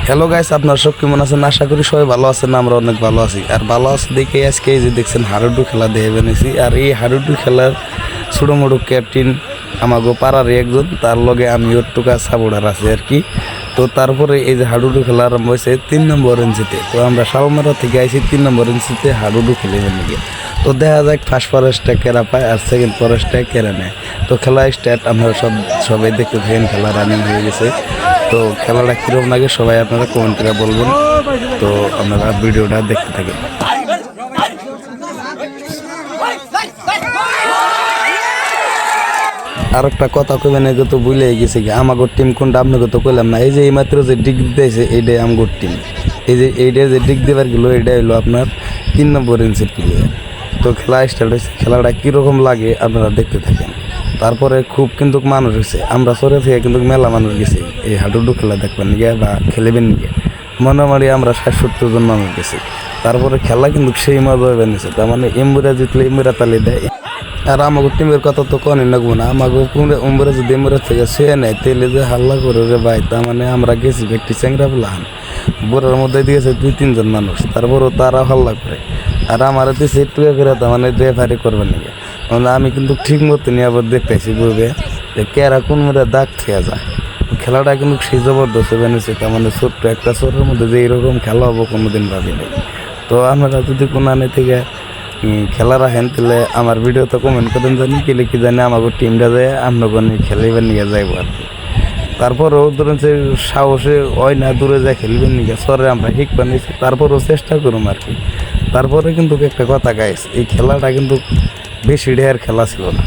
Hello guys, আপনারা সব কেমন আছেন? আশা করি সবাই ভালো আছেন। আমরা অনেক ভালো আছি। আর ভালো আছি দেখে আজকে এই যে দেখছেন হাডুডু খেলা দেখে বেনেছি। আর এই হাডুডু খেলার ছোটো মোটো ক্যাপ্টেন আমাগো পাড়ার একজন, তার লগে আমি ওর টুকা সাপোর্টার আছি আর কি। তো তারপরে এই যে হাডুডু খেলা আরম্ভ হয়েছে 3 নম্বর ইঞ্চিতে। তো আমরা শালমারা থেকে আইছি 3 নম্বর ইঞ্চিতে হাডুডু খেলিবেন নাকি। তো দেখা যাক ফার্স্ট ফরেস্টটা কেরা পায় আর সেকেন্ড ফরেস্টটা কেরা নেয়। তো খেলা স্টার্ট, আপনারা সবাই দেখতে থাকেন। খেলা রানিং হয়ে গেছে। তো খেলাটা কীরকম লাগে সবাই আপনারা কমেন্ট করে বলবেন। তো আপনারা ভিডিওটা দেখতে থাকেন। আর একটা কথা কইবেন, এগুলো তো ভুলে গেছে কি আমাগোর টিম কোনটা আপনাকে তো কইলাম না। এই যে এই মাত্র যে ডিগ দিয়েছে এইটাই আমগোর টিম। এই যে এইটা যে ডিগ দেবার গেলো এটা হলো আপনার 3 নম্বর ইঞ্চির প্লেয়ার। তো খেলা স্টার্ট হয়েছে। খেলাটা কীরকম লাগে আপনারা দেখতে থাকেন। তারপরে খুব কিন্তু মানুষ হয়েছে, আমরা সরে থেকে কিন্তু মেলা মানুষ গেছি এই হাডুডু খেলা দেখবেন গিয়ে বা খেলেবেন গিয়ে। মোটামুটি আমরা 60-70 জন মানুষ গেছি। তারপরে খেলা কিন্তু সেই মজা হয়ে নিছে। তার মানে এমবুরা জিতলে এমবুরা তালি দেয়। আর আমাকে টিমের কথা তো কনে নাকবো না। আমাকে উমরে যদি এমবুরা থেকে শুয়ে নেয় তেলে যে হাল্লা করে রে ভাই। তার মানে আমরা গেছি একটি চ্যাংরা বলাহান বোরার মধ্যে দিয়েছে 2-3 জন মানুষ। তারপরও তারা হাল্লা করে। আর আমার দিয়েছে একটু করে তার মানে রেফারি করবেন নাকি। মানে আমি কিন্তু ঠিক মতো নিয়ে আবার দেখতেছি বলবে যে কেরা কোন মেয়েরা দাগ থেকে যায়। খেলাটা কিন্তু সেই জবরদস্ত বেনেছে। তার মানে ছোট্ট একটা শহরের মধ্যে যে এইরকম খেলা হবো কোনোদিন ভাবি নাই। তো আপনারা যদি কোনো আনে থেকে খেলা রাখেন তাহলে আমার ভিডিও তো কমেন্ট করেন জানি কি লিখি জানি আমাকে টিমটা যায় আপনাকে খেলিবেন নিয়ে যাইব আর কি। তারপরেও ধরেন যে সাহসে হয় না দূরে যায় খেলবেন নিয়ে সরে আমরা শিখবা নিয়েছি। তারপরেও চেষ্টা করুম আর কি। তারপরে কিন্তু একটা কথা গাইস, এই খেলাটা কিন্তু বেশি ঢের খেলা ছিল না।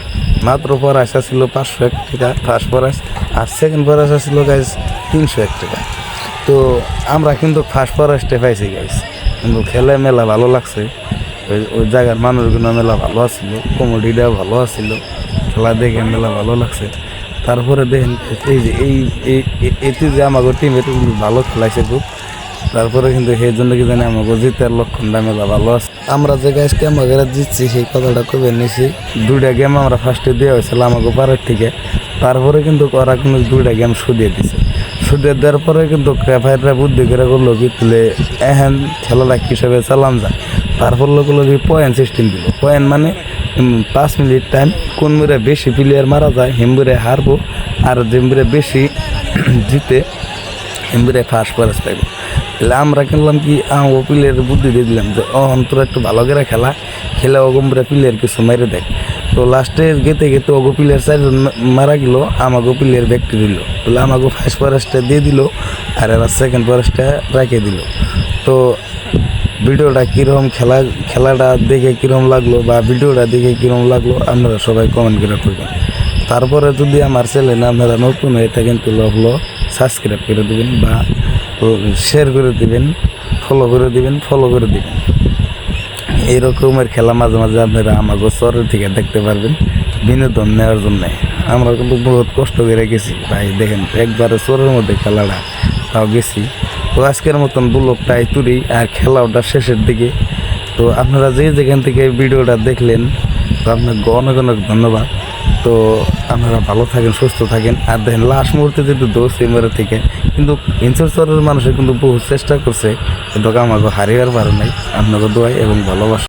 মাত্র প্রাইস ছিল 501 টাকা ফার্স্ট প্রাইস, আর সেকেন্ড প্রাইস ছিল গাইস 301 টাকা। তো আমরা কিন্তু ফার্স্ট প্রাইসটা পাইছি গাইস। কিন্তু খেলে মেলা ভালো লাগছে। ওই জায়গার মানুষগুলো মেলা ভালো আসছিল, কমেডিটাও ভালো আসছিল, খেলা দেখে মেলা ভালো লাগছে। তারপরে দেখেন এই যে এতে যে আমাকে টিম এটা কিন্তু ভালো খেলাইছে খুব। তারপরে কিন্তু সেই জন্য কি জানি আমাকে জিতার লক্ষণটা মেলা ভালো আছে। আমরা যে গাছকে আমাকে জিতছি সেই কথাটা কবে নিয়েছি। 2টা গেম আমরা ফার্স্টে দেওয়া হয়েছিল আমাকে পাড়ার থেকে। তারপরে কিন্তু ওরা কিন্তু 2টা গেম শুধিয়ে দিছে। শুধিয়ে দেওয়ার পরে কিন্তু রেফারিরা বুদ্ধি করে করলো কি তুলে এখন খেলাটা হিসাবে চালান যায়। তারপর লোকগুলো কি পয়েন্ট সিস্টেম দিল। পয়েন্ট মানে 5 মিনিট টাইম, কোন মেরে বেশি প্লেয়ার মারা যায় হেমবুরে হারবো, আর যেমবুরে বেশি জিতে হেমবুরে ফার্স্ট প্রাইজ পাইব। তাহলে আমরা কিনলাম কি ও প্লেয়ার বুদ্ধি দিয়ে দিলাম যে তোরা একটু ভালো করে খেলে অগম্বরে প্লেয়ার কিছু মেরে দেয়। তো লাস্টে গেতে অগো প্লেয়ার 4জন মারা গেল, আমাকে প্লেয়ার ব্যক্তি দিল। তাহলে আমাকে ফার্স্ট প্রাইজটা দিয়ে দিল আর এরা সেকেন্ড প্রাইজটা রেখে দিল। তো ভিডিওটা কীরকম খেলাটা দেখে কীরকম লাগলো বা ভিডিওটা দেখে কীরকম লাগলো আপনারা সবাই কমেন্ট করে করবেন। তারপরে যদি আমার চ্যানেলে আপনারা নতুন হয়ে থাকেন তাহলে হলো সাবস্ক্রাইব করে দেবেন বা শেয়ার করে দিবেন, ফলো করে দিবেন। এইরকমের খেলা মাঝে মাঝে আপনারা আমাকে শহরের থেকে দেখতে পারবেন বিনোদন নেওয়ার জন্যে। আমরা কিন্তু বহুত কষ্ট করে গেছি ভাই। দেখেন একবারে শহরের মধ্যে খেলাটা তাও গেছি। তো আজকের মতন ব্লগটা এই তুলি আর খেলাটা শেষের দিকে। তো আপনারা যেখান থেকে ভিডিওটা দেখলেন তো আপনাকে অনেক অনেক ধন্যবাদ। তো আপনারা ভালো থাকেন, সুস্থ থাকেন। আর দেখেন লাস্ট মুহূর্তে যেহেতু দোষ এমরে থেকে কিন্তু ইনসুরেন্সের মানুষের কিন্তু বহু চেষ্টা করছে, কিন্তু আমাকে হারিয়ে পারে নাই। আপনাকে দোয়াই এবং ভালোবাসা।